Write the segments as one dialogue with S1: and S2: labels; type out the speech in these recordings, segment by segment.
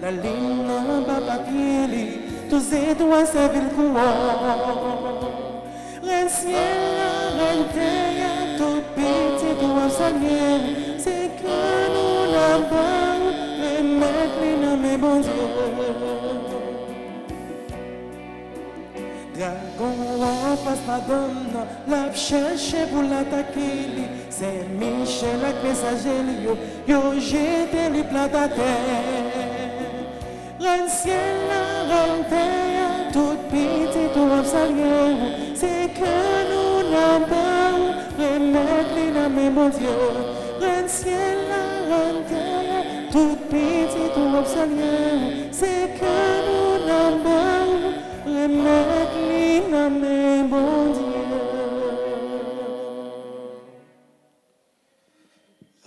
S1: la ligne papa pili, tous étoiles servir quoi. Reine ciel, reine terre, tout petit doit saluer, c'est que nous l'avons, remettre les noms bon Dieu. Dragon en face madame, la cherche pour l'attaquer. C'est Michel avec messager, yo jeté les plats à terre. Reine ciel, reine terre, tout petit, tout saluer. C'est que nous n'avons remettre les noms bon Dieu. Reine ciel, reine terre, tout petit, tout saluer. C'est que nous n'avons remettre les noms bon Dieu.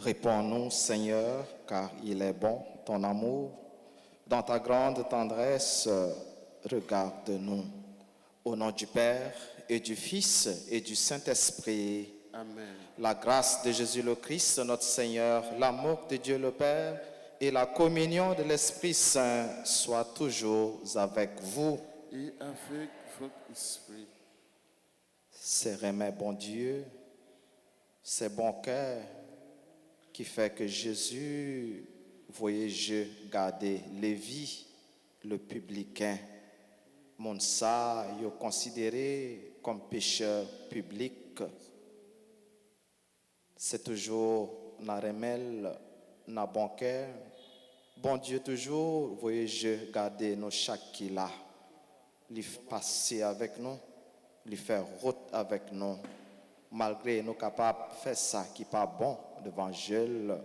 S2: Réponds-nous, Seigneur, car il est bon, ton amour. Dans ta grande tendresse, regarde-nous. Au nom du Père et du Fils et du Saint-Esprit.
S3: Amen.
S2: La grâce de Jésus le Christ, notre Seigneur, l'amour de Dieu le Père et la communion de l'Esprit Saint soient toujours avec vous.
S3: Et avec votre esprit.
S2: C'est remet bon Dieu, c'est bon cœur qui fait que Jésus, voyez, je garder Lévi, le publicain. Mon ça, il est considéré comme pécheur public. C'est toujours na remel, na bon cœur. Bon Dieu toujours, voyez, je garder nos chaque qui là, lui passer avec nous, lui faire route avec nous, malgré nous capables de faire ça qui n'est pas bon d'évangile,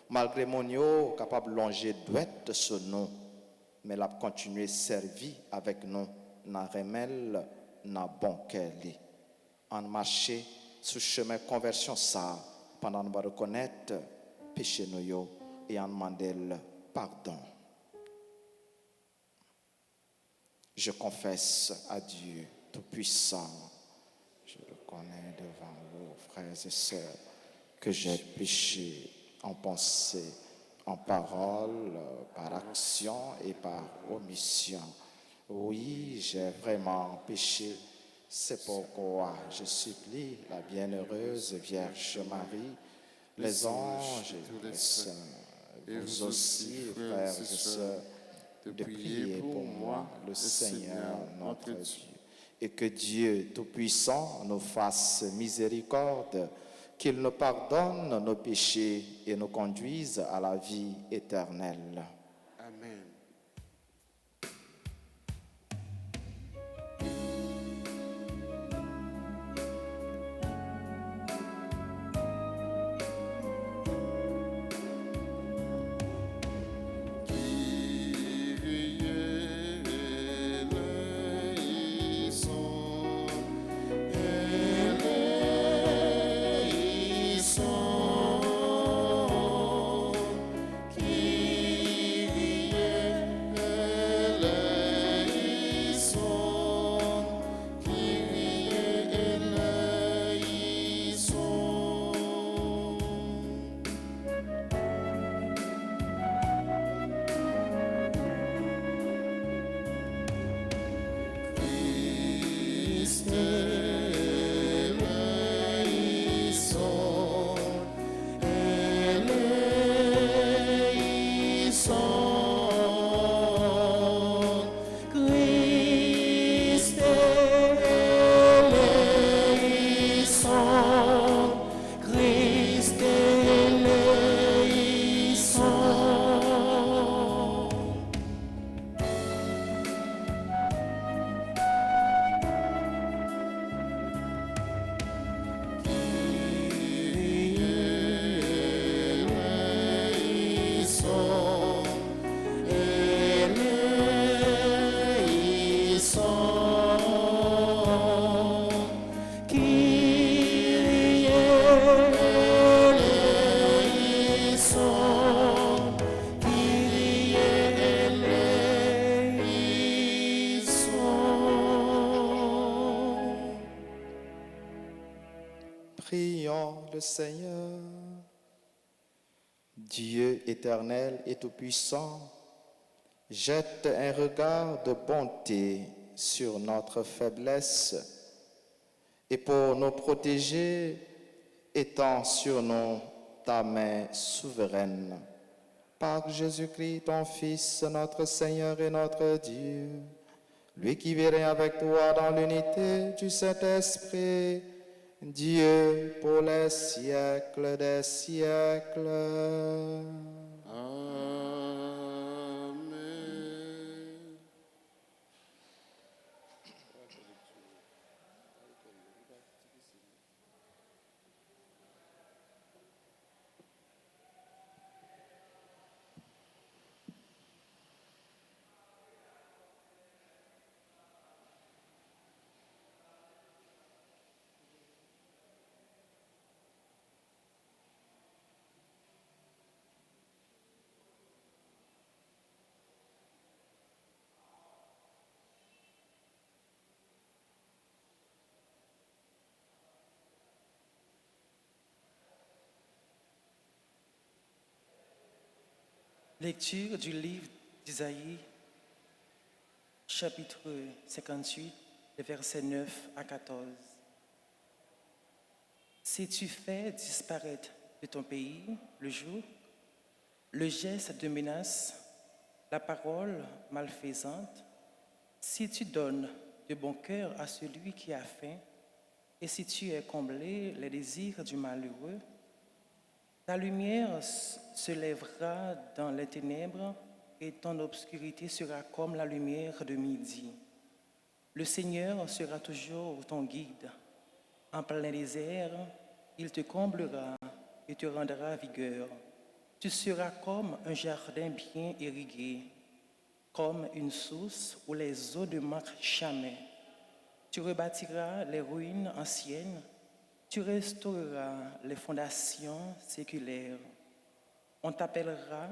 S2: malgré mon yo capable de longer douette sur nous, mais la continuer à servir avec nous, na remel, na bon cœur. En marcher sur chemin conversion ça, pendant nous reconnaître péché nous yo et en demander pardon. Je confesse à Dieu Tout-Puissant, je reconnais devant vous, frères et sœurs, que j'ai péché en pensée, en parole, par action et par omission. Oui, j'ai vraiment péché. C'est pourquoi je supplie la bienheureuse Vierge Marie, les anges et tous les saints, et vous aussi, frères et sœurs, de prier pour moi, le Seigneur notre Dieu, et que Dieu Tout-Puissant nous fasse miséricorde, qu'il nous pardonne nos péchés et nous conduise à la vie éternelle.
S3: Amen.
S2: Prions le Seigneur. Dieu éternel et tout-puissant, Jette un regard de bonté sur notre faiblesse et pour nous protéger, étends sur nous ta main souveraine. Par Jésus-Christ, ton Fils, notre Seigneur et notre Dieu, lui qui vit avec toi dans l'unité du Saint-Esprit, Dieu pour les siècles des siècles.
S3: Amen.
S1: Lecture du livre d'Isaïe, chapitre 58, les versets 9 à 14. Si tu fais disparaître de ton pays le jour, le geste de menace, la parole malfaisante, si tu donnes de bon cœur à celui qui a faim, et si tu es comblé les désirs du malheureux, ta lumière se lèvera dans les ténèbres et ton obscurité sera comme la lumière de midi. Le Seigneur sera toujours ton guide. En plein désert, il te comblera et te rendra vigueur. Tu seras comme un jardin bien irrigué, comme une source où les eaux ne manquent jamais. Tu rebâtiras les ruines anciennes. Tu restaureras les fondations séculaires. On t'appellera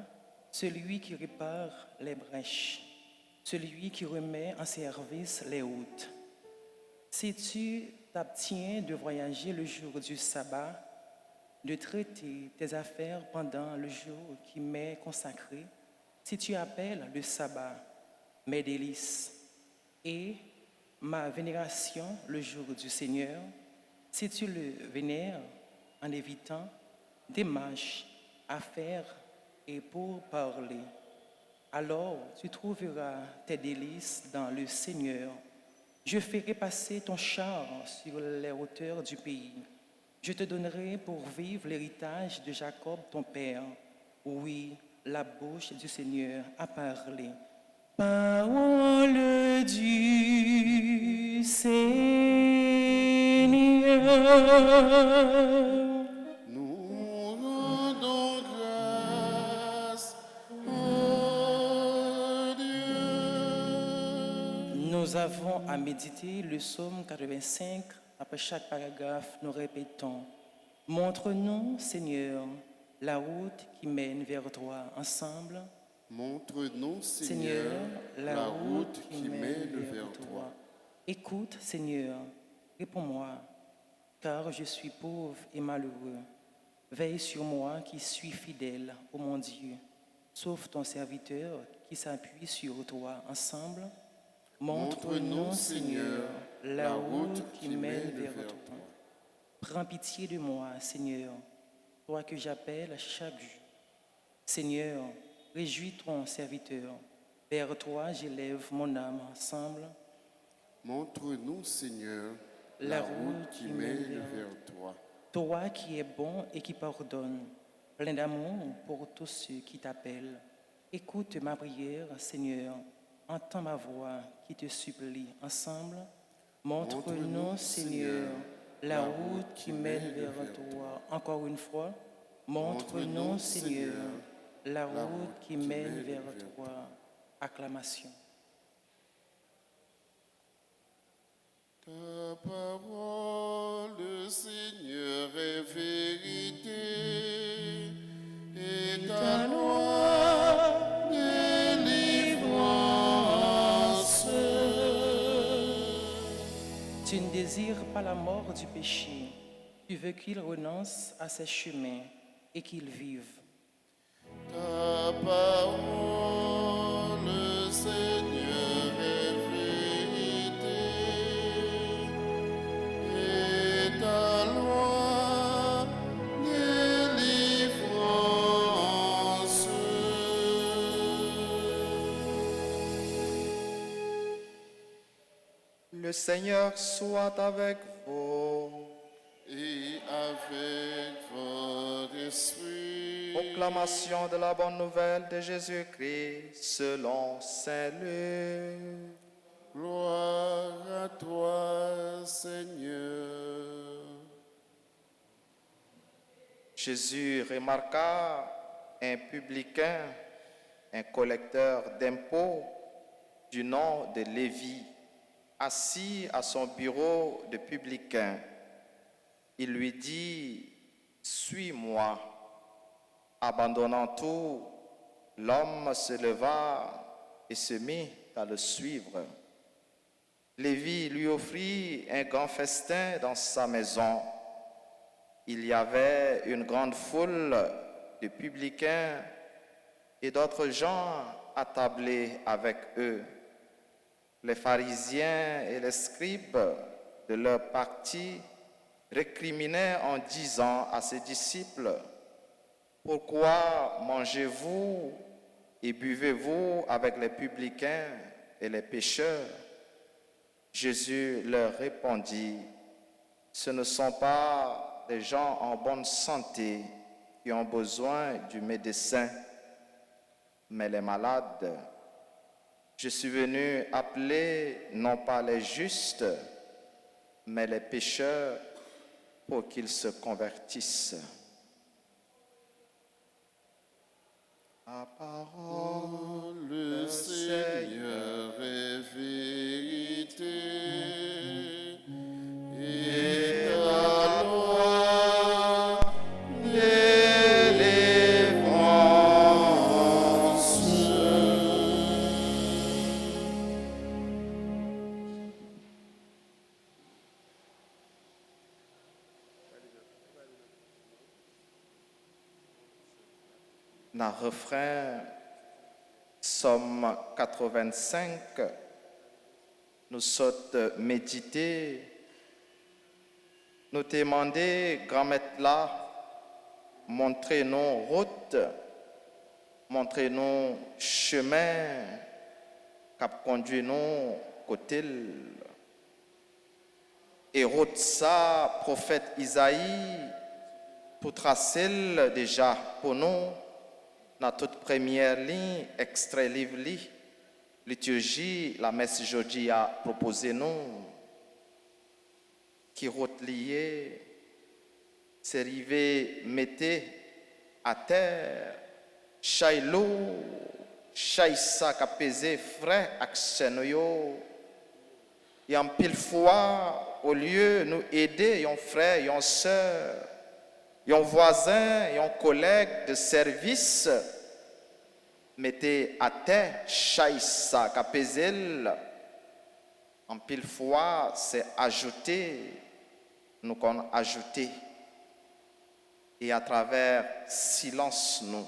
S1: celui qui répare les brèches, celui qui remet en service les routes. Si tu t'abstiens de voyager le jour du sabbat, de traiter tes affaires pendant le jour qui m'est consacré, si tu appelles le sabbat mes délices et ma vénération le jour du Seigneur, si tu le vénères en évitant des marches, affaires et pour parler, alors tu trouveras tes délices dans le Seigneur. Je ferai passer ton char sur les hauteurs du pays. Je te donnerai pour vivre l'héritage de Jacob ton père. Oui, la bouche du Seigneur a parlé. Parole du Seigneur.
S3: Nous rendons grâce à Dieu.
S1: Nous avons à méditer le psaume 85. Après chaque paragraphe, nous répétons « Montre-nous, Seigneur, la route qui mène vers toi. » Ensemble.
S3: Montre-nous,
S1: Seigneur,
S3: la route qui mène vers toi.
S1: Écoute, Seigneur, réponds-moi, car je suis pauvre et malheureux. Veille sur moi qui suis fidèle, ô mon Dieu. Sauve ton serviteur qui s'appuie sur toi. Ensemble. Montre-nous, Seigneur, la route qui mène vers toi. Prends pitié de moi, Seigneur, toi que j'appelle chaque jour. Seigneur, réjouis ton serviteur. Vers toi, j'élève mon âme. Ensemble.
S3: Montre-nous, Seigneur,
S1: La
S3: la route
S1: route
S3: qui mène vers toi.
S1: Toi qui es bon et qui pardonne, plein d'amour pour tous ceux qui t'appellent. Écoute ma prière, Seigneur. Entends ma voix qui te supplie. Ensemble. Montre-nous, Seigneur, la route qui mène vers toi. Encore une fois. Montre-nous, Seigneur, la route qui mène vers toi. Acclamation.
S3: Ta parole, Seigneur, est vérité, et ta loi, délivrance.
S1: Tu ne désires pas la mort du péché. Tu veux qu'il renonce à ses chemins et qu'il vive.
S3: Ta parole
S2: Le Seigneur soit avec vous.
S3: Et avec votre esprit.
S2: Proclamation de la bonne nouvelle de Jésus-Christ selon Saint Luc.
S3: Gloire à toi, Seigneur.
S2: Jésus remarqua un publicain, un collecteur d'impôts du nom de Lévi, assis à son bureau de publicain. Il lui dit, « Suis-moi. » Abandonnant tout, l'homme se leva et se mit à le suivre. Lévi lui offrit un grand festin dans sa maison. Il y avait une grande foule de publicains et d'autres gens attablés avec eux. Les pharisiens et les scribes de leur parti récriminaient en disant à ses disciples, « Pourquoi mangez-vous et buvez-vous avec les publicains et les pécheurs ?» Jésus leur répondit, « Ce ne sont pas des gens en bonne santé qui ont besoin du médecin, mais les malades. Je suis venu appeler non pas les justes, mais les pécheurs pour qu'ils se convertissent. » La parole
S3: Le Seigneur est vérité et ta loi délivrance.
S2: Dans le refrain, Psaume 85, nous sommes méditer, nous demander, grand maître là, montrez-nous route, montrez-nous chemin, cap conduit-nous côté. Et route ça, prophète Isaïe, pour tracer déjà pour nous, dans toute première ligne, extrait livre liturgie, la messe jeudi a proposé nous, qui route liée, c'est arrivé, mettez à terre, chailou, chaissa qui a pesé frais action yo, et en pile fois, au lieu de nous aider, yon frère, yon sœur, yon voisin, yon collègue de service, mettez à terre, chaissa, capézel, en pile fois, c'est ajouter, nous qu'on ajouter, et à travers silence, nous,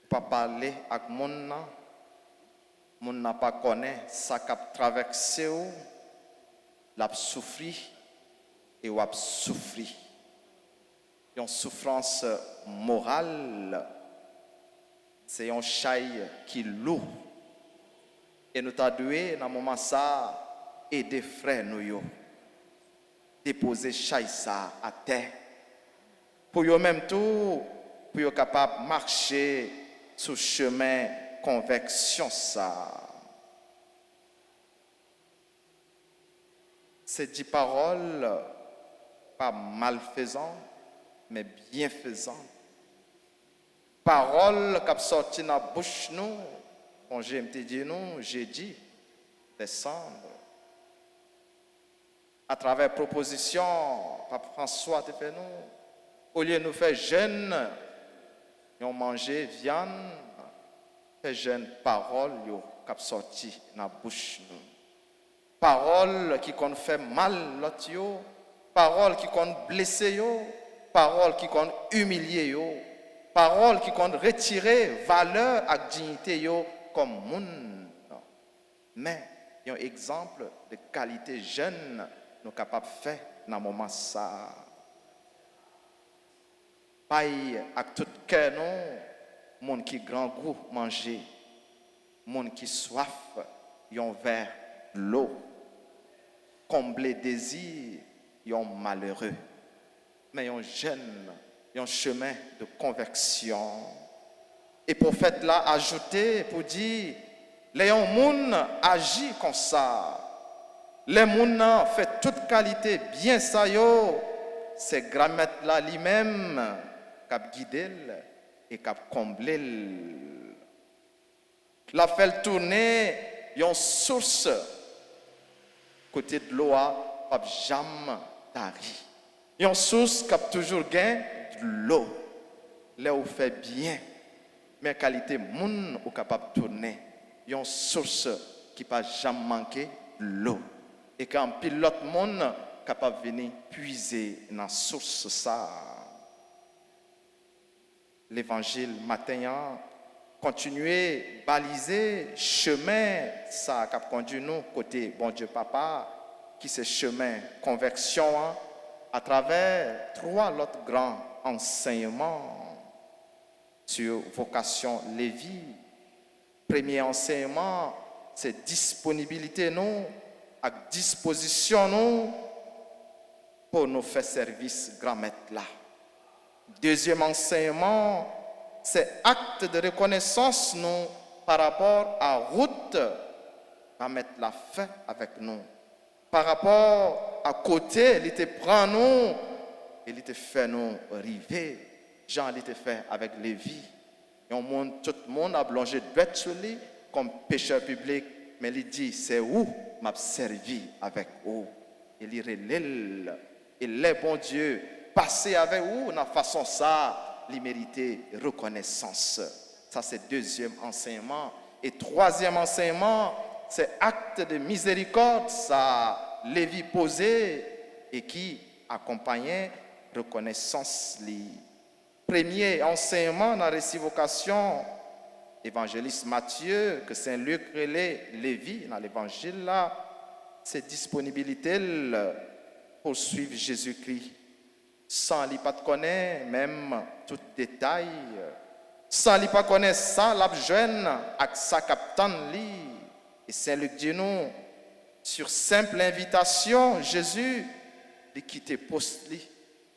S2: pas parler avec mon n'a pas connaît, ça cap traversé ou, l'a souffri, et ou a souffri. Une souffrance morale, c'est un chaille qui lourd. Et nous t'a doué dans moment ça aider frères nous yo déposer chaille ça à terre. Pour yo même tout pour yo capable marcher sur chemin conviction ça. Ces 10 paroles pas malfaisant, mais bienfaisant. Parole qui sorti dans la bouche nous, quand j'ai dit nous, j'ai dit, décembre. À travers proposition, Pape François te fait nous, au lieu de nous faire jeûne, nous manger viande, fait jeûne parole qui sorti dans la bouche nous. Parole qui qu'on fait mal l'autre yo, parole qui qu'on blessé yo, parole qui qu'on humilié yo, parole qui qu'on retiré valeur et dignité yo comme moun. Mais il y a un exemple de qualité jeune nous capables de faire dans moment ça. Paille avec tout cœur non, monde qui grand goût manger, monde qui soif, yon vers l'eau. Combler désir, yon malheureux. Mais yon jeune, yon chemin de conversion. Et prophète là ajouté pour dire, les moun agit comme ça. Les moun fait toute qualité bien ça yo. C'est grammaire là lui-même cap guider et cap combler. La fait tourner yon source côté de l'eau pas jamais tari. Yon source cap toujours gain de l'eau. Là où fait bien mais qualité moun ou capable tourner. Yon source qui pas jamais manquer l'eau. Et quand pilote monde capable venir puiser dans source ça. L'évangile matin continuer baliser chemin ça qui conduit nous côté bon Dieu papa qui c'est chemin conversion à travers trois autres grands enseignements sur vocation Lévi. Premier enseignement c'est disponibilité nous à disposition nous pour nous faire service grand maître là. Deuxième enseignement, c'est acte de reconnaissance nous par rapport à route à mettre la fin avec nous. Par rapport à côté, il te prend nous, il te fait nous arriver. Jean il te fait avec Lévi. Et tout le monde a plongé de bête sur lui comme pécheur public, mais il dit c'est où m'a servi avec vous. Il y relève. Et les bon Dieu, passer avec vous, dans façon ça, il mérite reconnaissance. Ça, c'est deuxième enseignement. Et troisième enseignement, c'est acte de miséricorde, ça, Lévi posé et qui accompagnait reconnaissance. Premier enseignement dans la récivocation, évangéliste Matthieu, que Saint-Luc relève Lévi dans l'évangile là, c'est disponibilité pour suivre Jésus-Christ. Sans lui pas connaître même tout détail, sans lui pas connaître ça, la jeune avec sa capitaine li. Et Saint-Luc dit nous, sur simple invitation, Jésus, il quitte poste li,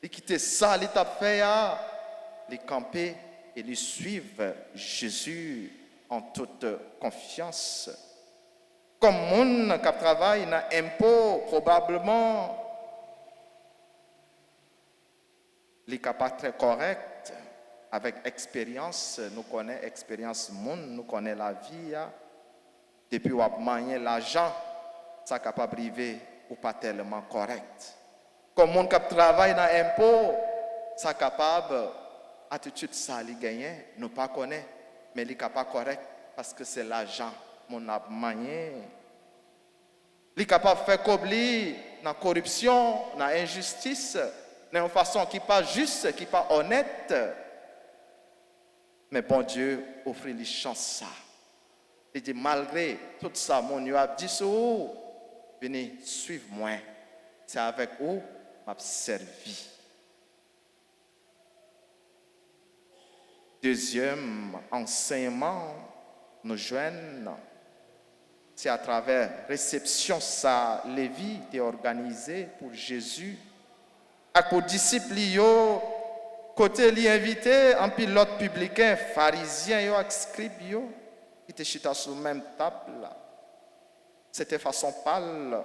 S2: il quitte ça, il t'a fait il camper et lui suivre Jésus en toute confiance. Comme moun qui travaille dans l'impôt, probablement, il n'est pas très correct avec expérience. Nous connaissons l'expérience moun, nous connaissons la vie. Depuis qu'on a manié l'argent, ça n'est capable de arriver ou pas tellement correct. Comme moun qui travaille dans l'impôt, ça est capable attitude ça li gagner, nous pas connaît, mais il est capable correct parce que c'est l'argent mon a manié. Il est capable de faire cobli dans corruption, dans injustice, d'une façon qui pas juste, qui pas honnête. Mais bon Dieu offre les chance ça. Il dit malgré tout ça, mon Dieu a dit sur vous, venez suivre moi. C'est avec vous m'a servi. Deuxième enseignement, nous joignons, c'est à travers réception ça, Lévi était organisé pour Jésus. À pour disciples, côté li invité, un pilote publicain, pharisien, yo, scribe, yo, qui était chita sur la même table. C'était façon pâle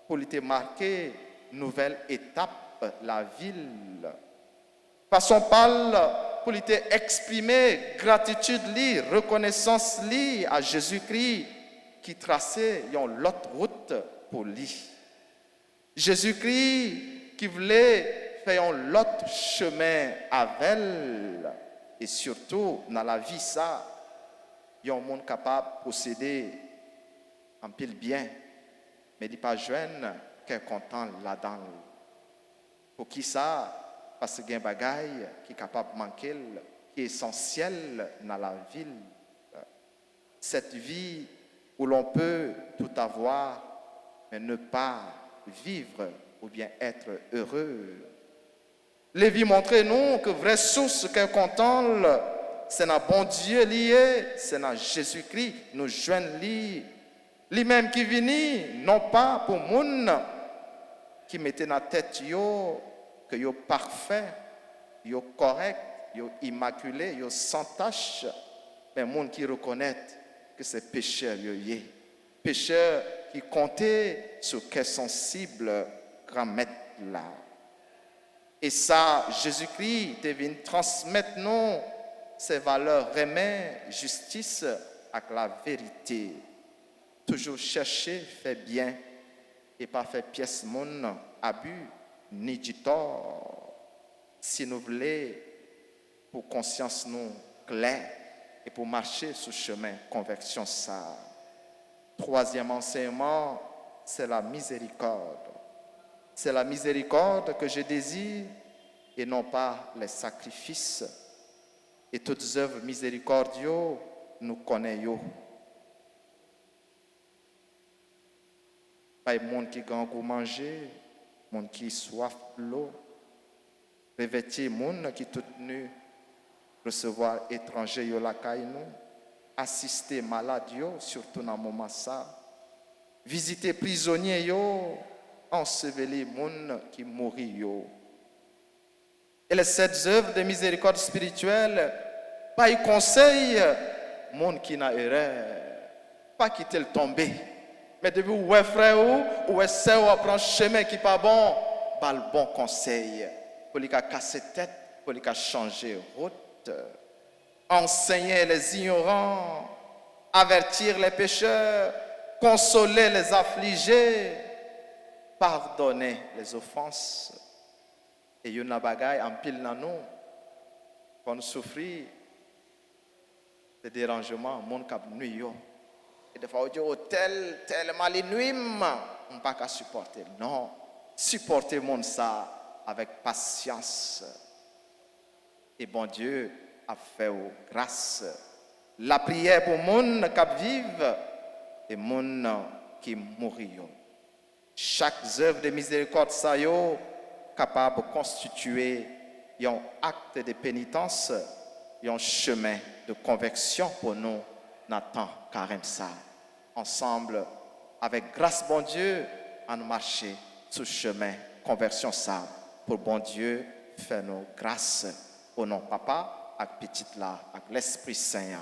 S2: pour lui marquer nouvelle étape, la ville. Façon pâle pour lui exprimer gratitude, reconnaissance à Jésus-Christ qui traçait l'autre route pour lui. Jésus-Christ qui voulait faire l'autre chemin avec elle. Et surtout, dans la vie, ça, il y a un monde capable de posséder un pile bien, mais il n'est pas jeune, qui est content là-dedans. Pour qui ça? Parce qu'il y a un bagage qui est capable de manquer, qui est essentiel dans la ville. Cette vie où l'on peut tout avoir, mais ne pas vivre ou bien être heureux. Lévi montre nous que vraie source qu'elle contemple, c'est dans bon Dieu lié, c'est dans Jésus-Christ, nous joignons liés. Lui-même qui vini, non pas pour moun qui mettait dans la tête yo, que yo parfait, yo correct, yo immaculé, yo sans tache, mais moun qui reconnaît que c'est pécheur yo yé. Pécheur qui comptait sur quel sensible grand maître là. Et ça, Jésus-Christ est venu transmettre nous ses valeurs remède, justice avec la vérité. Toujours chercher, faire bien et pas faire pièce mon abus ni du tort. Si nous voulons pour conscience nous claire et pour marcher sur le chemin conversion ça. Troisième enseignement, c'est la miséricorde. C'est la miséricorde que je désire et non pas les sacrifices. Et toutes œuvres miséricordieuses, nous connaissons. Pas de monde qui gagne pour manger, monde qui soif l'eau, revêtir monde qui tout nu, recevoir étranger yo la caille nous, assister malade yo, surtout dans moment ça, visiter prisonnier yo, ensevelir monde qui mourit yo. Et les 7 œuvres de miséricorde spirituelle, pas y conseil monde qui n'a erreur, pas quitter le tomber. Mais depuis où est frère ou est sœur ou apprend chemin qui pas bon, pas le bon conseil pour lui casser tête, pour lui changer route, enseigner les ignorants, avertir les pécheurs, consoler les affligés, pardonner les offenses. Et il y a une bagaille en pile dans nous, quand nous souffrons de dérangements, le monde qui nuit. Et des fois, on dit, oh, tel mal nuit, on ne peut pas supporter. Non, supporter le monde ça avec patience. Et bon Dieu a fait grâce. La prière pour le monde qui vivent et le monde qui mourit. Chaque œuvre de miséricorde, ça y est, capable de constituer un acte de pénitence, un chemin de conversion pour nous. Nathan carême ça ensemble avec grâce bon Dieu à nous marcher sur le chemin conversion ça pour bon Dieu faire nos grâces au nom papa avec petite là avec l'Esprit Saint.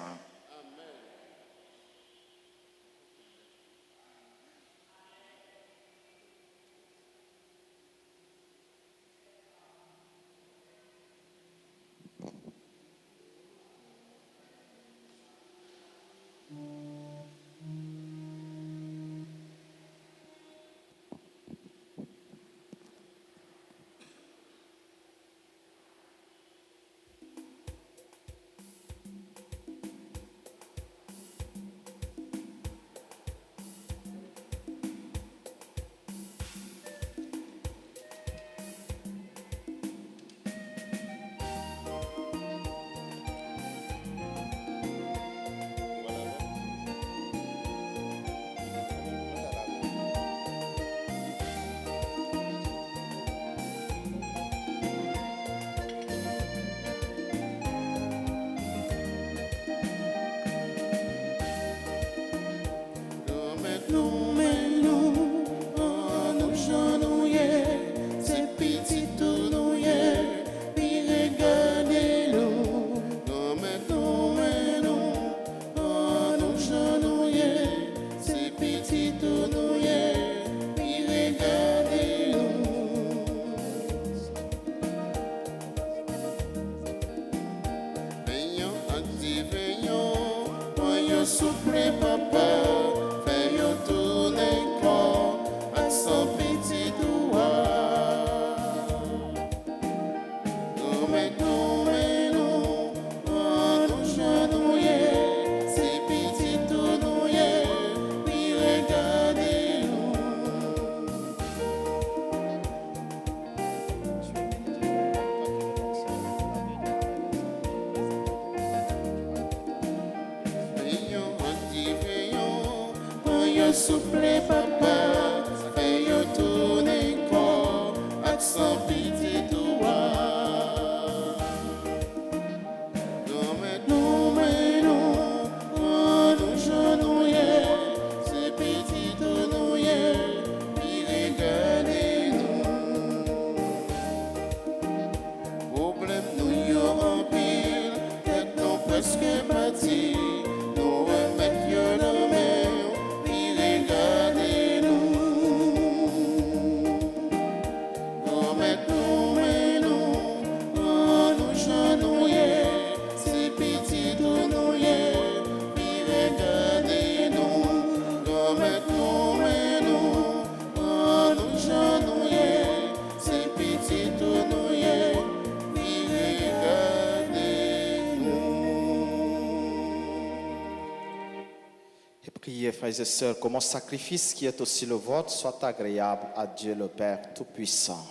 S2: Et priez, frères et sœurs, que mon sacrifice qui est aussi le vôtre soit agréable à Dieu le Père Tout-Puissant.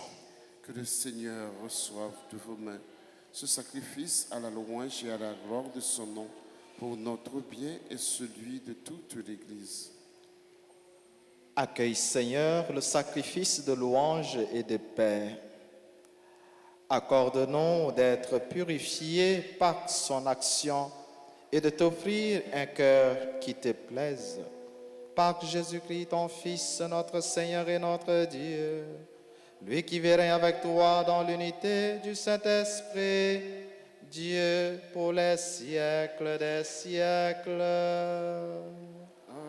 S3: Que le Seigneur reçoive de vos mains ce sacrifice à la louange et à la gloire de son nom, pour notre bien et celui de toute l'Église.
S2: Accueille, Seigneur, le sacrifice de louange et de paix. Accorde-nous d'être purifiés par son action et de t'offrir un cœur qui te plaise. Par Jésus-Christ, ton Fils, notre Seigneur et notre Dieu, lui qui vit avec toi dans l'unité du Saint-Esprit, Dieu pour les siècles des siècles.
S3: Amen.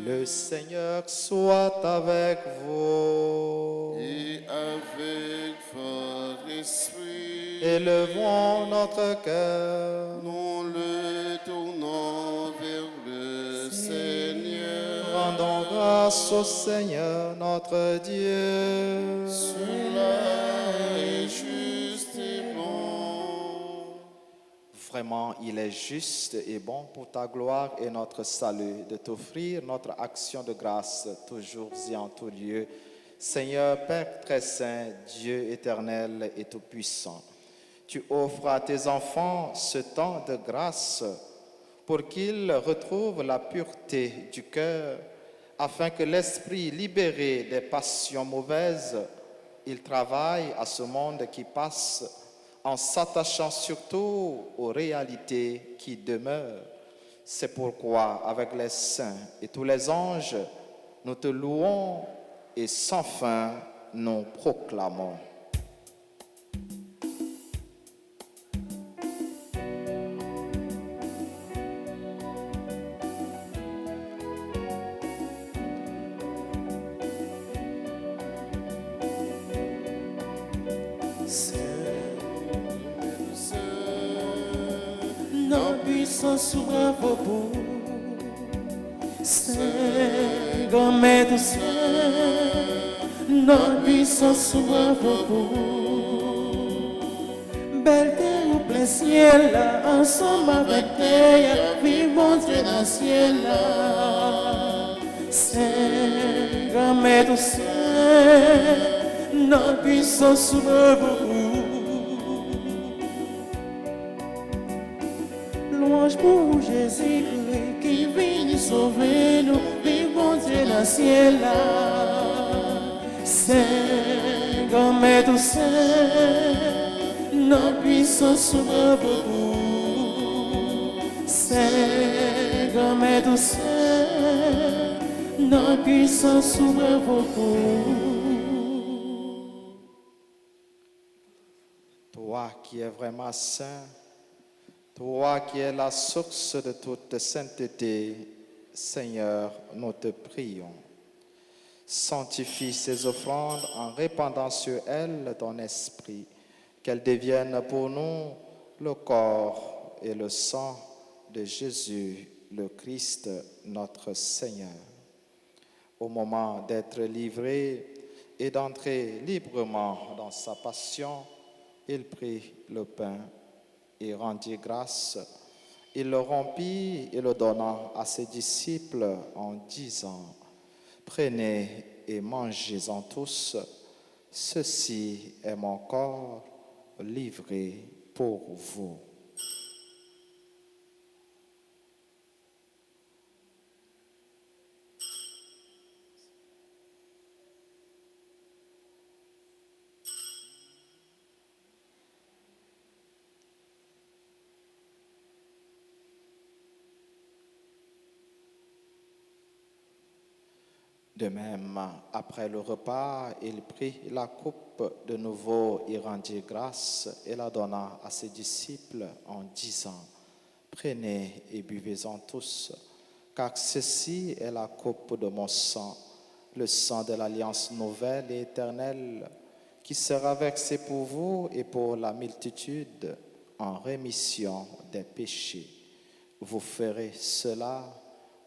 S2: Le Seigneur soit avec vous.
S3: Et avec votre esprit,
S2: Élevons notre cœur.
S3: nous le tournons vers le Seigneur.
S2: Rendons grâce au Seigneur notre Dieu.
S3: Cela est juste et bon.
S2: Vraiment, il est juste et bon pour ta gloire et notre salut de t'offrir notre action de grâce toujours et en tout lieu. Seigneur Père très saint, Dieu éternel et tout-puissant, tu offres à tes enfants ce temps de grâce pour qu'ils retrouvent la pureté du cœur, afin que l'esprit libéré des passions mauvaises, il travaille à ce monde qui passe en s'attachant surtout aux réalités qui demeurent. C'est pourquoi, avec les saints et tous les anges, nous te louons et sans fin nous proclamons.
S1: Nos puissance soit vos bouts. Seigneur, mais du ciel, nos puissance soit vos bouts. Belle terre ou plein ciel, ensemble avec terre, vivons Dieu dans le ciel. Seigneur, mais du ciel, nos puissance soit vos bouts. Louange pour Jésus-Christ qui vient sauver nous, vivons Dieu dans le ciel. Seigneur, mais tout saint, nos puissances s'ouvrent beaucoup. Seigneur, mais tout saint, nos puissances s'ouvrent beaucoup.
S2: Toi qui es vraiment saint, toi qui es la source de toute sainteté, Seigneur, nous te prions. Sanctifie ces offrandes en répandant sur elles ton esprit, qu'elles deviennent pour nous le corps et le sang de Jésus, le Christ, notre Seigneur. Au moment d'être livré et d'entrer librement dans sa passion, il prit le pain et rendit grâce. Il le rompit et le donna à ses disciples en disant: Prenez et mangez-en tous, ceci est mon corps livré pour vous. De même, après le repas, il prit la coupe de nouveau et rendit grâce et la donna à ses disciples en disant: Prenez et buvez-en tous, car ceci est la coupe de mon sang, le sang de l'alliance nouvelle et éternelle, qui sera versé pour vous et pour la multitude en rémission des péchés. Vous ferez cela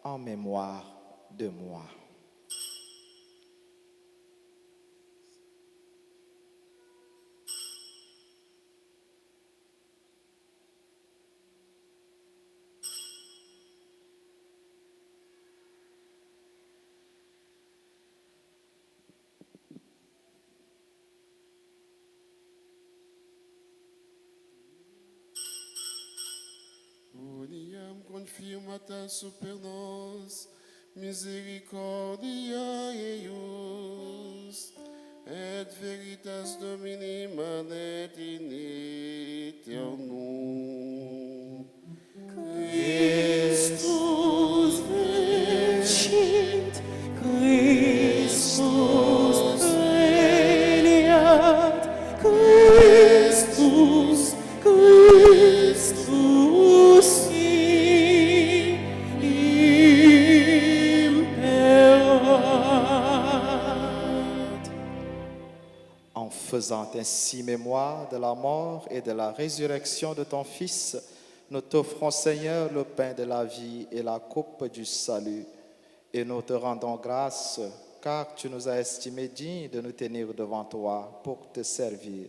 S2: en mémoire de moi.
S3: confirmata super nos, misericordia eius, et veritas Domini manet in aeternum.
S1: Christus vincit, Christus regnat, Christus imperat.
S2: En faisant ainsi mémoire de la mort et de la résurrection de ton Fils, nous t'offrons, Seigneur, le pain de la vie et la coupe du salut. Et nous te rendons grâce, car tu nous as estimés dignes de nous tenir devant toi pour te servir.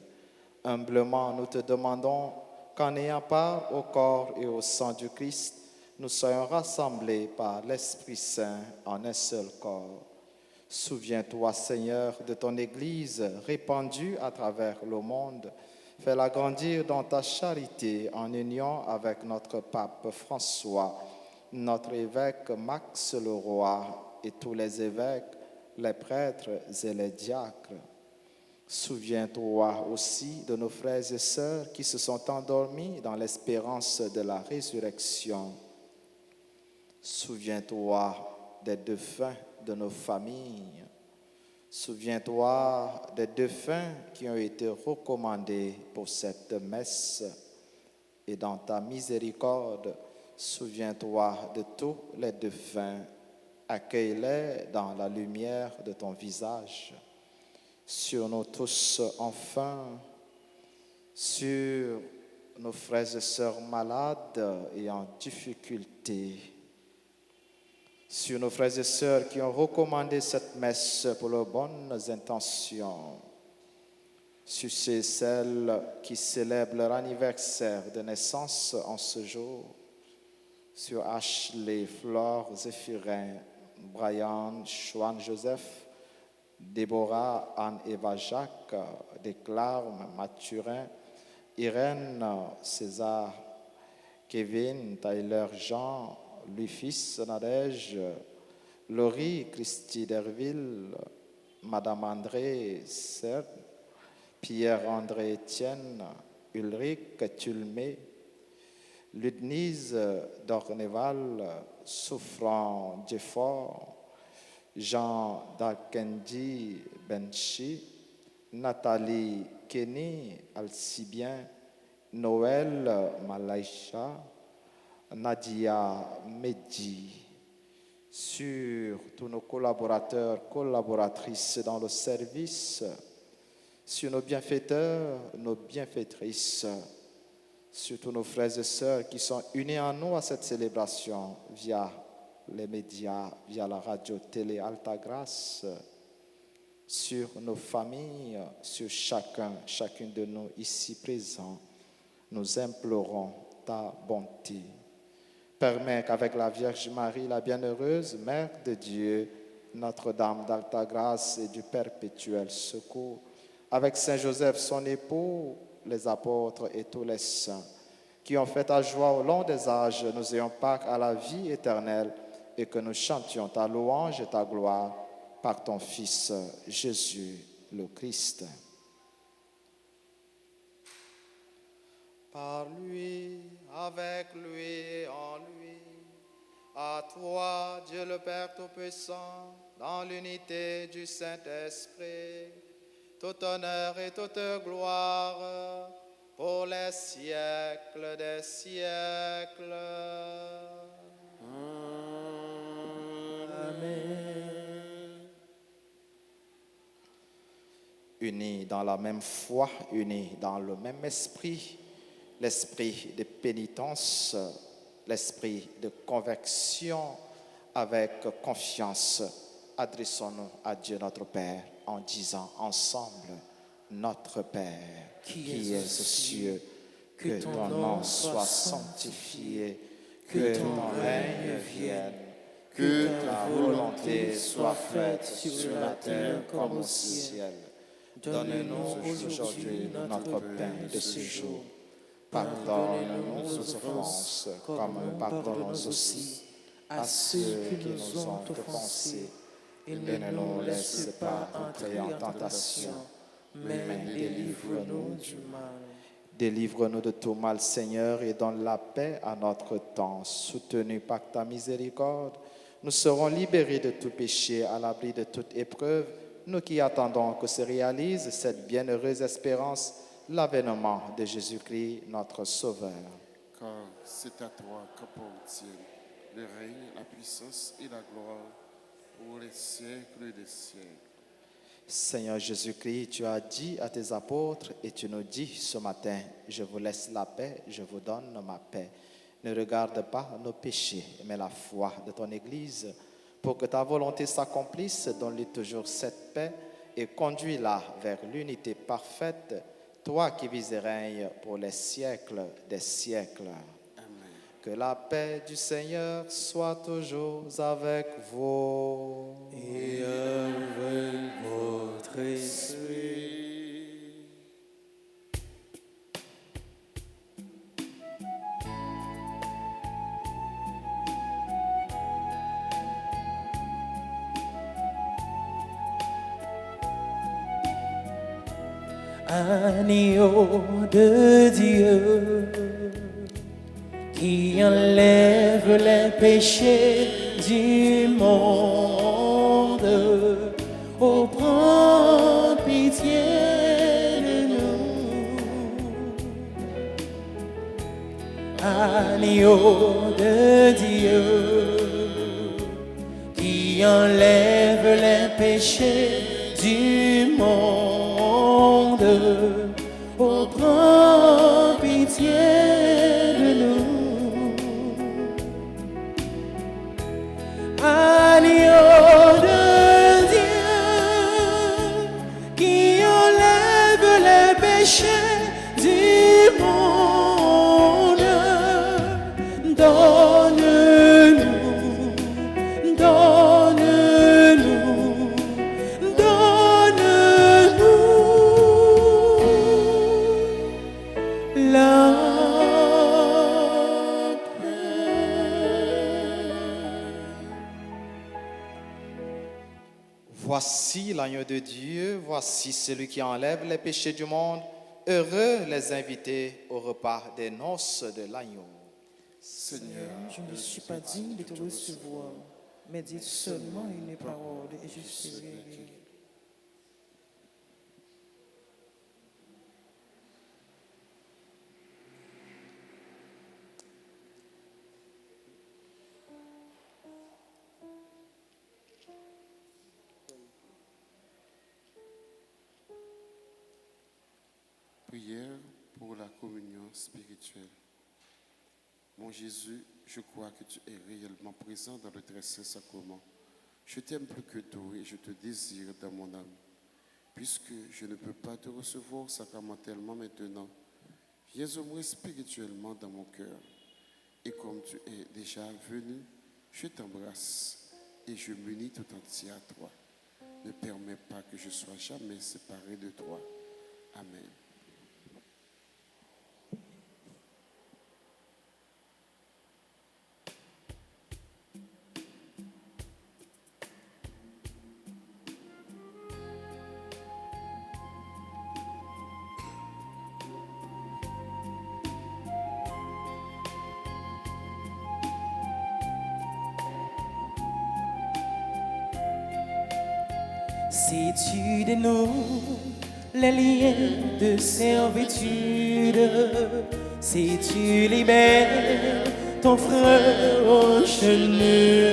S2: Humblement, nous te demandons qu'en ayant part au corps et au sang du Christ, nous soyons rassemblés par l'Esprit Saint en un seul corps. Souviens-toi, Seigneur, de ton Église répandue à travers le monde. Fais-la grandir dans ta charité en union avec notre pape François, notre évêque Max Leroy et tous les évêques, les prêtres et les diacres. Souviens-toi aussi de nos frères et sœurs qui se sont endormis dans l'espérance de la résurrection. Souviens-toi des défunts de nos familles. Souviens-toi des défunts qui ont été recommandés pour cette messe. Et dans ta miséricorde, souviens-toi de tous les défunts. Accueille-les dans la lumière de ton visage. Sur nous tous, enfin, sur nos frères et sœurs malades et en difficulté, sur nos frères et sœurs qui ont recommandé cette messe pour leurs bonnes intentions, sur ceux et celles qui célèbrent leur anniversaire de naissance en ce jour, sur Ashley, Flore, Zéphirin, Brian, Juan, Joseph, Déborah, Anne-Eva, Jacques, Déclare, Mathurin, Irène, César, Kevin, Tyler, Jean, Louis-Fils, Nadège, Laurie, Christy Derville, Madame André, Serge, Pierre-André Etienne, Ulrich Tulmé, Ludnise d'Orneval, Souffrant Jeffort, Jean Dalkendi Benchi, Nathalie Kenny Alcibien, Noël Malaïcha, Nadia Medji, sur tous nos collaborateurs, collaboratrices dans le service, sur nos bienfaiteurs, nos bienfaitrices, sur tous nos frères et sœurs qui sont unis en nous à cette célébration via les médias, via la radio, télé, Alta Grâce, sur nos familles, sur chacune de nous ici présents. Nous implorons ta bonté. Permets qu'avec la Vierge Marie, la bienheureuse Mère de Dieu, Notre-Dame d'Alta Grâce et du Perpétuel Secours, avec Saint Joseph, son époux, les apôtres et tous les saints, qui ont fait ta joie au long des âges, nous ayons part à la vie éternelle et que nous chantions ta louange et ta gloire par ton Fils Jésus le Christ. Par lui, avec lui et en lui, à toi, Dieu le Père Tout-Puissant, dans l'unité du Saint-Esprit, tout honneur et toute gloire pour les siècles des siècles.
S1: Amen.
S2: Unis dans la même foi, unis dans le même esprit, l'esprit de pénitence, l'esprit de conviction, avec confiance, adressons-nous à Dieu notre Père en disant ensemble, Notre Père, qui es aux cieux, que ton nom soit sanctifié, que ton règne vienne, que ta volonté soit faite sur la terre comme au ciel. Donne-nous aujourd'hui notre pain de ce jour. Pardonne-nous nos offenses, comme nous pardonnons aussi à ceux qui nous ont offensés. Et ne nous laisse pas entrer en tentation, mais délivre-nous du mal. Délivre-nous de tout mal, Seigneur, et donne la paix à notre temps. Soutenus par ta miséricorde, nous serons libérés de tout péché, à l'abri de toute épreuve, nous qui attendons que se réalise cette bienheureuse espérance, l'avènement de Jésus-Christ, notre Sauveur.
S3: Car c'est à toi qu'appartiennent le règne, la puissance et la gloire pour les siècles des siècles.
S2: Seigneur Jésus-Christ, tu as dit à tes apôtres et tu nous dis ce matin, je vous laisse la paix, je vous donne ma paix. Ne regarde pas nos péchés, mais la foi de ton Église, pour que ta volonté s'accomplisse, donne-lui toujours cette paix et conduis-la vers l'unité parfaite, toi qui vis et règnes pour les siècles des siècles. Que la paix du Seigneur soit toujours avec vous.
S1: Et avec votre esprit. Agneau de Dieu, qui enlève les péchés du monde, oh, prends pitié de nous. Agneau de Dieu, qui enlève les péchés du monde, oh, prends pitié de nous. Agneau de Dieu, qui enlève les péchés du monde, donne-nous, donne-nous, donne-nous la
S2: Voici l'agneau de Dieu, voici celui qui enlève les péchés du monde. Heureux les invités au repas des noces de l'agneau.
S3: Seigneur,
S1: je ne suis pas digne de te recevoir, mais dis seulement une parole et je serai guéri.
S3: Prière pour la communion spirituelle. Mon Jésus, je crois que tu es réellement présent dans le très saint sacrement. Je t'aime plus que tout et je te désire dans mon âme. Puisque je ne peux pas te recevoir sacramentellement maintenant, viens au moins spirituellement dans mon cœur. Et comme tu es déjà venu, je t'embrasse et je m'unis tout entier à toi. Ne permets pas que je sois jamais séparé de toi. Amen.
S1: Si tu dénoues les liens de servitude, si tu libères ton frère enchaîné,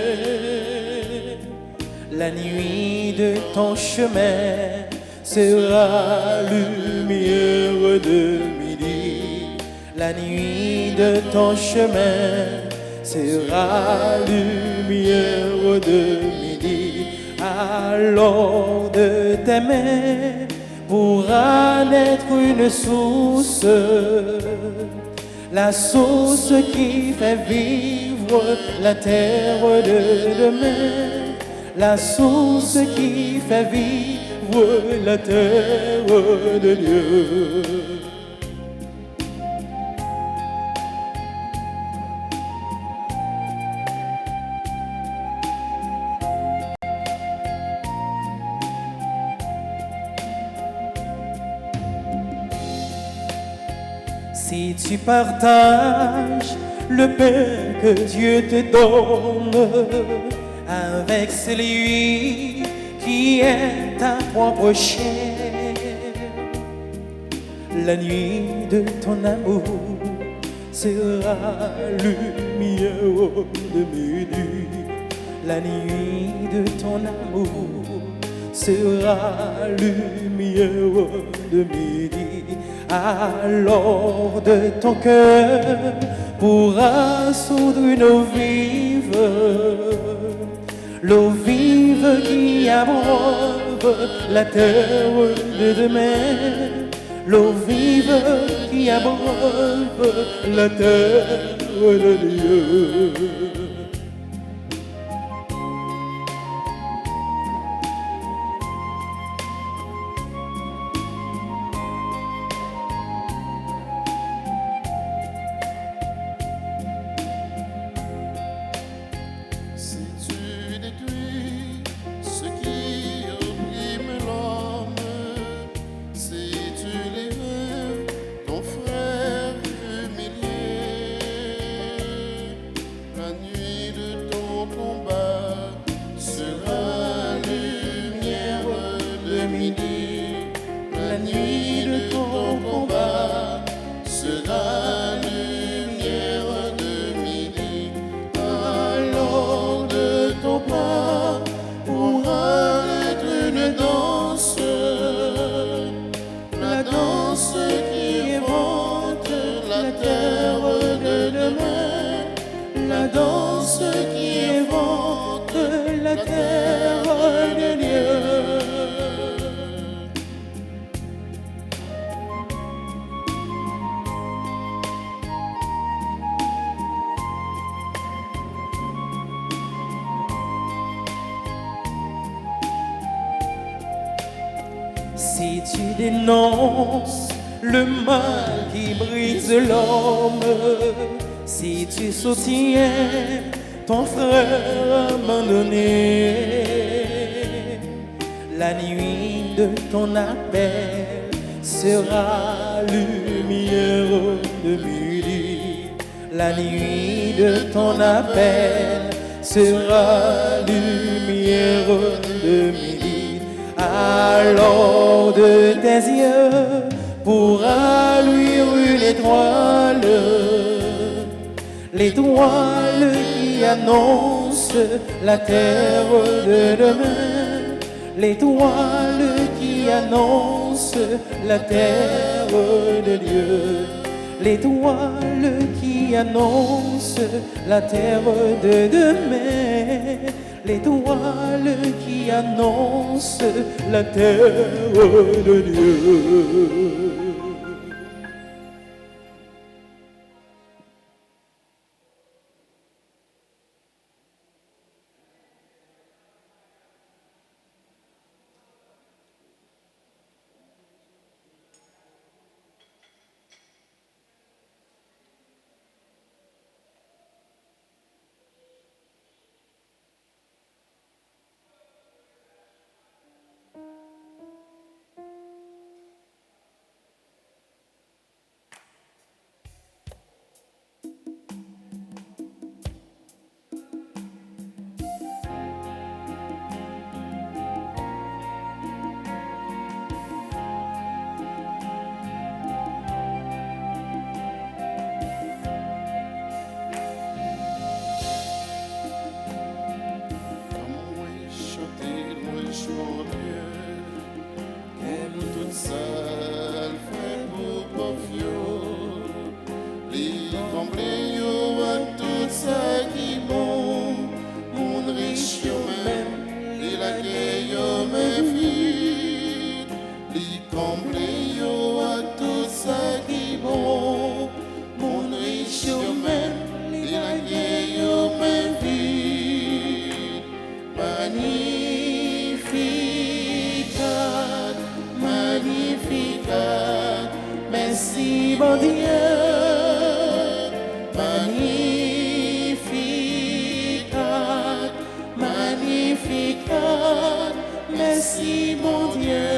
S1: la nuit de ton chemin sera lumière de midi. La nuit de ton chemin sera lumière de midi. Alors de tes mains pourra naître une source, la source qui fait vivre la terre de demain, la source qui fait vivre la terre de Dieu. Si tu partages le pain que Dieu te donne avec celui qui est ta propre chair, la nuit de ton amour sera lumière de midi. La nuit de ton amour sera lumière de midi. Alors de ton cœur pourra soudre une eau vive qui abreuve la terre de demain. L'eau vive qui abreuve la terre de Dieu. Si tu dénonces le mal qui brise l'homme, si tu soutiens ton frère abandonné, la nuit de ton appel sera lumière de midi. La nuit de ton appel sera lumière de midi. Alors de tes yeux pourra luire une étoile, l'étoile qui annonce la terre de demain, l'étoile qui annonce la terre de Dieu, l'étoile qui annonce la terre de demain, l'étoile qui annonce la terre de Dieu. Merci mon Dieu, magnificat, magnificat, merci mon Dieu.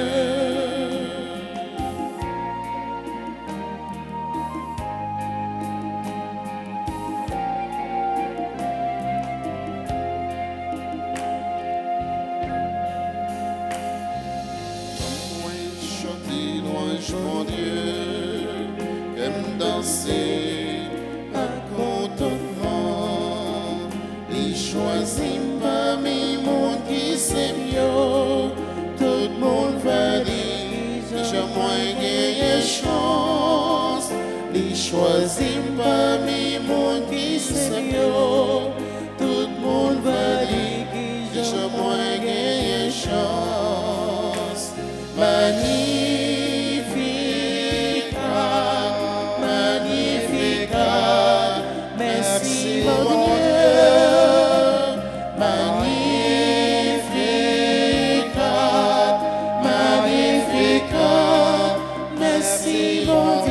S3: choisi parmi mon qui c'est mieux. Tout le monde va dire, je moins gagne chance. Les choisi parmi mon qui c'est mieux. Tout le monde va dire, je moins gagne chance. Magnificat, magnificat, merci mon Dieu. Magnificat, magnificat, merci mon Dieu.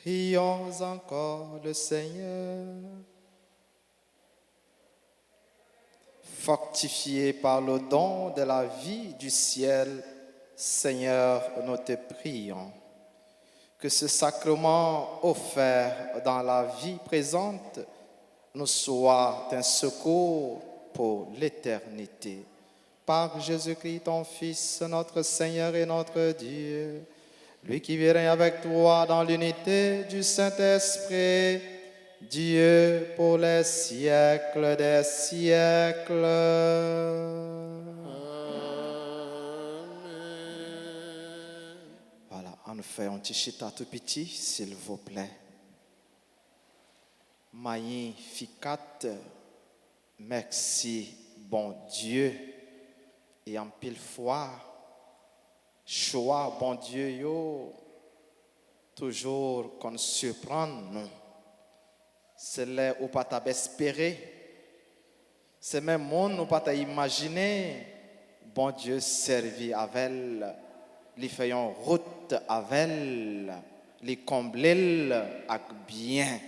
S2: Prions encore le Seigneur. Fortifiés par le don de la vie du ciel, Seigneur, nous te prions. Que ce sacrement offert dans la vie présente nous soit un secours pour l'éternité. Par Jésus-Christ, ton Fils, notre Seigneur et notre Dieu, lui qui vit avec toi dans l'unité du Saint-Esprit, Dieu pour les siècles des siècles.
S3: Amen.
S2: Voilà, on fait un petit chita tout petit, s'il vous plaît. Magnificat, merci, bon Dieu, et en pile fois, choix, bon Dieu, yo, toujours qu'on surprend nous. C'est là où pas t'as espéré. C'est même monde où pas t'as imaginé. Bon Dieu servi avec elle, lui fait une route avec elle, lui combler avec bien.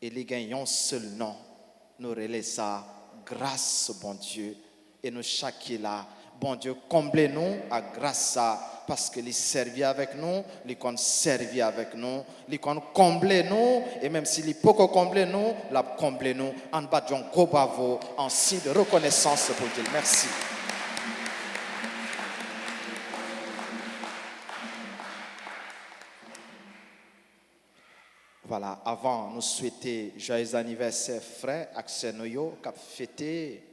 S2: Et les gagnons seul nom, nous relais ça grâce bon Dieu. Et nous chaque là, bon Dieu, comblez-nous à grâce à parce que les servi avec nous, les qu'on servi avec nous, les qu'on comblez nous et même si les peu comblez nous, la comblez nous en bas de gros bravo en signe de reconnaissance pour Dieu. Merci. Voilà, avant, nous souhaiter joyeux anniversaire frère, accès nous yo, cap fêté,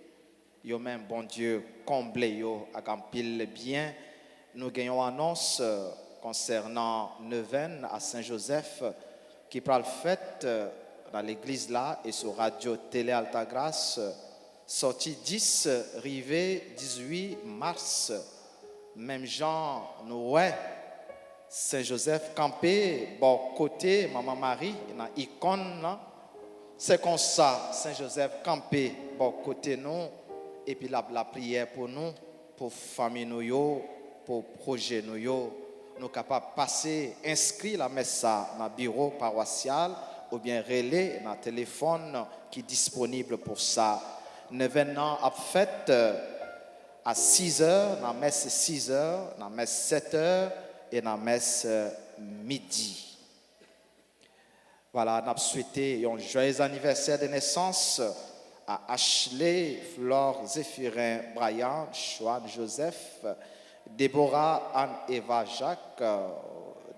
S2: yo même bon Dieu, comblé yo, ak un pile bien. Nous gagnons annonce concernant neuvaine à Saint-Joseph qui prend le fête dans l'église là et sur radio télé Altagrace, sorti 10, rivé 18 mars. Même Jean, nous ouais. Saint-Joseph campé, bon côté, Maman Marie, dans l'icône, c'est comme ça, Saint-Joseph campé, bon côté nous, et puis la prière pour nous, pour famille nous, pour projet nous capables de passer, inscrire la messe dans le bureau paroissial, ou bien relais dans le téléphone qui est disponible pour ça. Nous venons à fête à 6h, dans la messe 6h, dans la messe 7h, et dans la messe midi. Voilà, nous avons souhaité un joyeux anniversaire de naissance à Ashley, Flore, Zéphirin, Brian, Joanne, Joseph, Déborah, Anne-Eva, Jacques,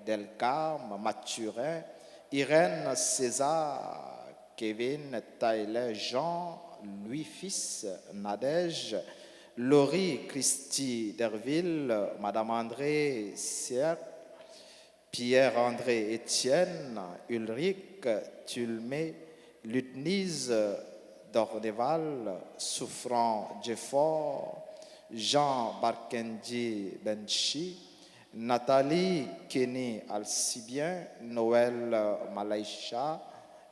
S2: Delcarme, Mathurin, Irène, César, Kevin, Tyler, Jean, Louis, fils, Nadège, Laurie, Christy Derville, Madame André, Sierre, Pierre-André, Étienne, Ulrich, Tulmé, Lutnise, Dorneval, Souffrant, Jeffort, Jean Barkendi Benchi, Nathalie Kenny Alcibien, Noël Malaïcha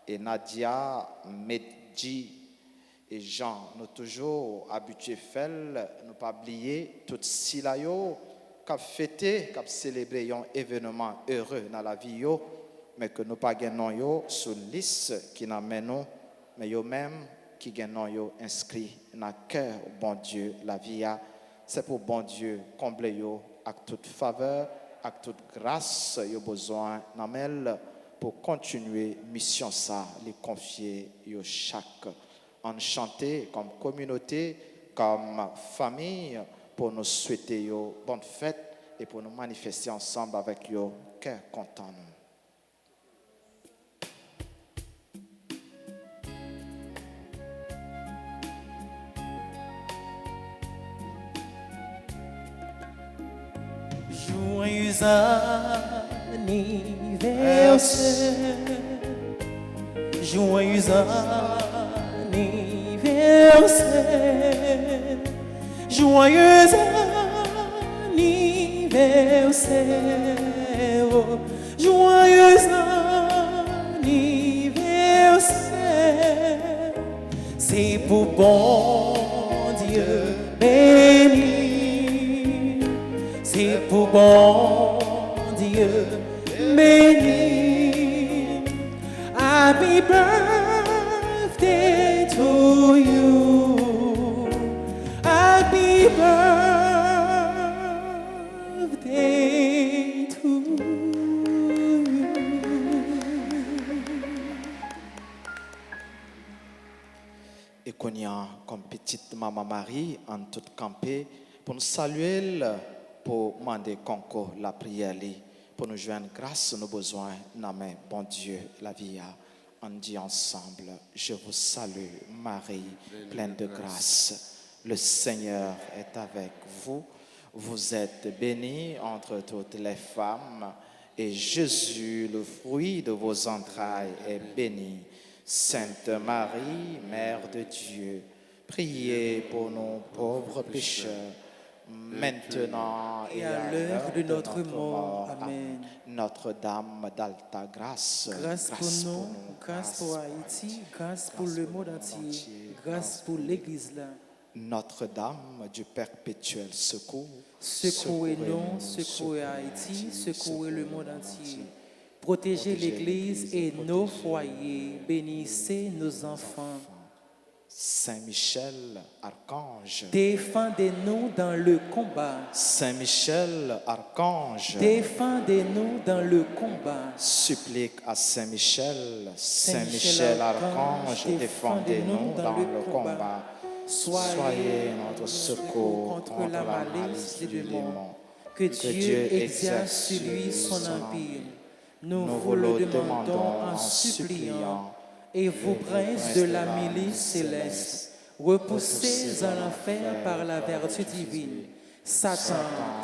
S2: et Nadia Medji. Et Jean, nous toujours habitués faire, nous pas oublier tout si là yo, cap fêter, cap célébrer un événement heureux dans la vie yo, mais que nous pas gagnons yo sur liste qui n'amène nous, mais yo même qui gagnons yo inscrit dans le cœur bon Dieu la vie a, c'est pour bon Dieu combler yo avec toute faveur, avec toute grâce yo besoin n'amène pour continuer mission ça, les confier yo chaque en chanter comme communauté, comme famille, pour nous souhaiter une bonne fête et pour nous manifester ensemble avec un cœur content.
S1: Joyeux anniversaire, joyeux anniversaire, joyeux anniversaire, joyeux anniversaire. C'est pour bon Dieu béni, c'est pour bon Dieu béni. Happy birthday to you. Happy birthday to you.
S2: Et qu'on y a comme petite Maman Marie en toute campée pour nous saluer, pour demander concours la prière, pour nous joindre grâce à nos besoins. Amen. Bon Dieu, la vie a. On dit ensemble, je vous salue, Marie, pleine de grâce. Le Seigneur est avec vous. Vous êtes bénie entre toutes les femmes, et Jésus, le fruit de vos entrailles, est béni. Sainte Marie, Mère de Dieu, priez pour nous pauvres pécheurs, maintenant et à l'heure de notre mort. Amen. Notre-Dame d'Alta Grâce,
S1: Grâce pour nous, grâce pour Haïti, grâce pour le monde entier, grâce pour l'Église là.
S2: Notre-Dame du perpétuel secours,
S1: secouez-nous, secouez Haïti, secouez le monde entier. Protégez l'Église et nos foyers, bénissez nos enfants.
S2: Saint Michel, archange,
S1: défendez-nous dans le combat.
S2: Saint Michel, archange,
S1: défendez-nous dans le combat.
S2: Supplique à Saint Michel, Saint Michel, archange, défendez-nous dans le combat. Soyez notre secours contre la malice du démon.
S1: Que Dieu exerce sur lui son empire. Nous vous le demandons en suppliant. Et vous, princes de la milice céleste, repoussés en enfer par la vertu divine, Satan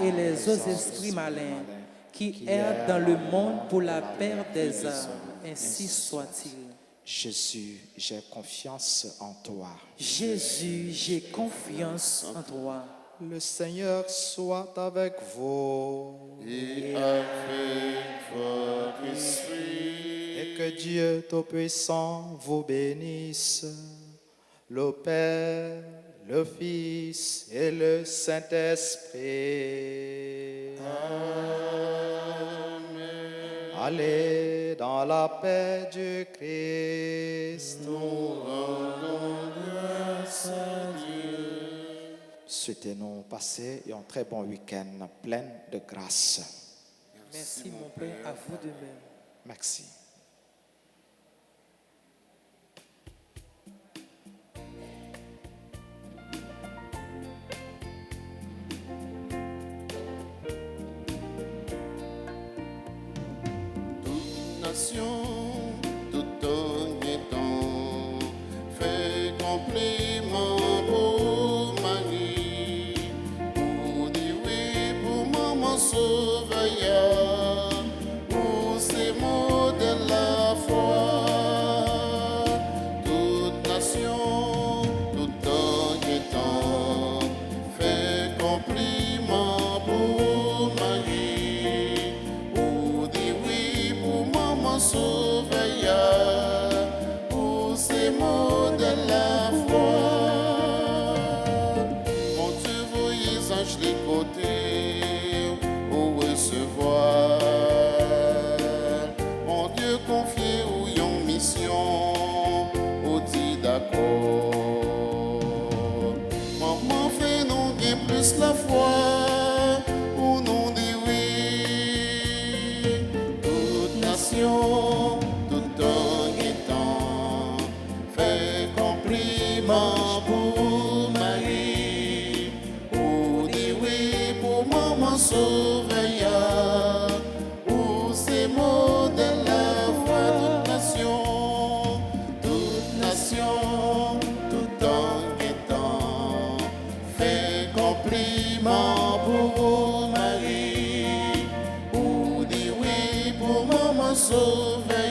S1: et les autres esprits malins qui errent dans le monde pour la perte des âmes, ainsi soit-il.
S2: Jésus, j'ai confiance en toi.
S1: Jésus, j'ai confiance en toi.
S2: Le Seigneur soit avec vous.
S3: Et avec votre esprit.
S2: Et que Dieu Tout-Puissant vous bénisse, le Père, le Fils et le Saint-Esprit.
S3: Amen.
S2: Allez dans la paix du Christ.
S3: Nous rendons grâce à Dieu.
S2: Souhaitez-nous passer un très bon week-end plein de grâce.
S1: Merci mon Père, à vous de même.
S2: Merci.
S3: Tout en étant fait compliment pour Marie, pour dire oui pour maman sauveur, pour ces mots de la foi. Toute nation, tout en étant fait compliment pour Marie, pour dire oui pour maman sauveur, pour ces mots de la foi. Mon Dieu, voyez anges les côtés pour recevoir. Mon Dieu, confiez ou yon mission, ou dit d'accord. Maman fait non bien plus la foi, ou non dit oui. Toute nation, tout en étant, fait compliment pour Marie, ou dit oui pour maman sauveur, ou ces mots de la foi. Toute nation, tout en étant, fait compliment pour Marie, ou dit oui pour maman sauveur.